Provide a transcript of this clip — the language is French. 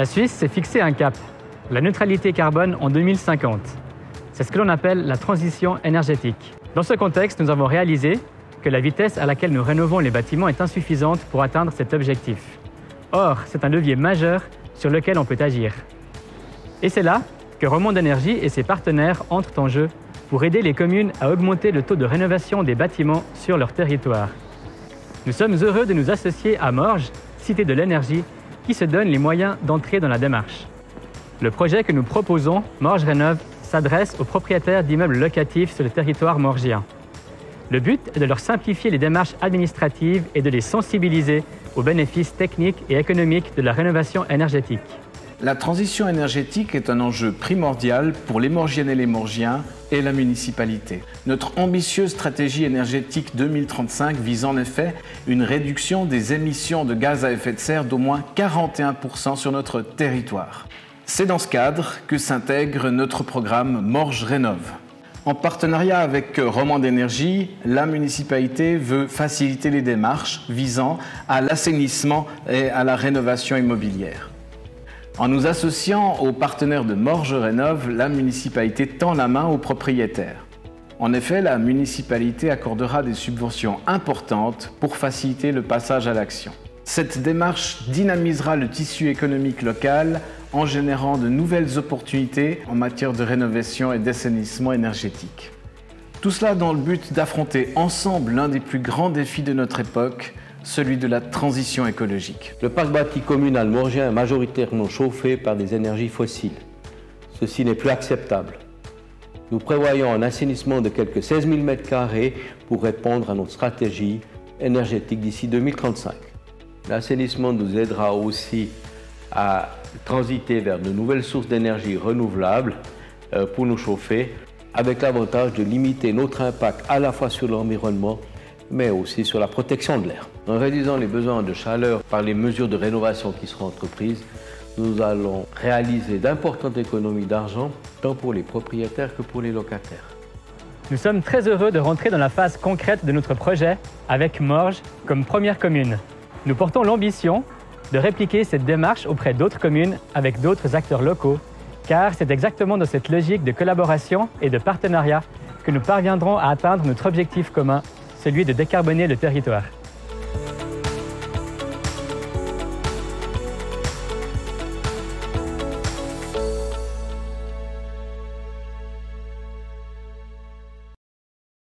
La Suisse s'est fixé un cap, la neutralité carbone en 2050. C'est ce que l'on appelle la transition énergétique. Dans ce contexte, nous avons réalisé que la vitesse à laquelle nous rénovons les bâtiments est insuffisante pour atteindre cet objectif. Or, c'est un levier majeur sur lequel on peut agir. Et c'est là que Romande Énergie et ses partenaires entrent en jeu pour aider les communes à augmenter le taux de rénovation des bâtiments sur leur territoire. Nous sommes heureux de nous associer à Morges, Cité de l'énergie, qui se donne les moyens d'entrer dans la démarche. Le projet que nous proposons, Morges Rénov', s'adresse aux propriétaires d'immeubles locatifs sur le territoire morgien. Le but est de leur simplifier les démarches administratives et de les sensibiliser aux bénéfices techniques et économiques de la rénovation énergétique. La transition énergétique est un enjeu primordial pour les Morgiennes et les Morgiens et la municipalité. Notre ambitieuse stratégie énergétique 2035 vise en effet une réduction des émissions de gaz à effet de serre d'au moins 41% sur notre territoire. C'est dans ce cadre que s'intègre notre programme Morges Rénov'. En partenariat avec Romande Énergie, la municipalité veut faciliter les démarches visant à l'assainissement et à la rénovation immobilière. En nous associant aux partenaires de Morges Rénov', la municipalité tend la main aux propriétaires. En effet, la municipalité accordera des subventions importantes pour faciliter le passage à l'action. Cette démarche dynamisera le tissu économique local en générant de nouvelles opportunités en matière de rénovation et d'assainissement énergétique. Tout cela dans le but d'affronter ensemble l'un des plus grands défis de notre époque, celui de la transition écologique. Le parc bâti communal morgien est majoritairement chauffé par des énergies fossiles. Ceci n'est plus acceptable. Nous prévoyons un assainissement de quelques 16 000 m² pour répondre à notre stratégie énergétique d'ici 2035. L'assainissement nous aidera aussi à transiter vers de nouvelles sources d'énergie renouvelables pour nous chauffer, avec l'avantage de limiter notre impact à la fois sur l'environnement, mais aussi sur la protection de l'air. En réduisant les besoins de chaleur par les mesures de rénovation qui seront entreprises, nous allons réaliser d'importantes économies d'argent, tant pour les propriétaires que pour les locataires. Nous sommes très heureux de rentrer dans la phase concrète de notre projet avec Morges comme première commune. Nous portons l'ambition de répliquer cette démarche auprès d'autres communes avec d'autres acteurs locaux, car c'est exactement dans cette logique de collaboration et de partenariat que nous parviendrons à atteindre notre objectif commun, celui de décarboner le territoire.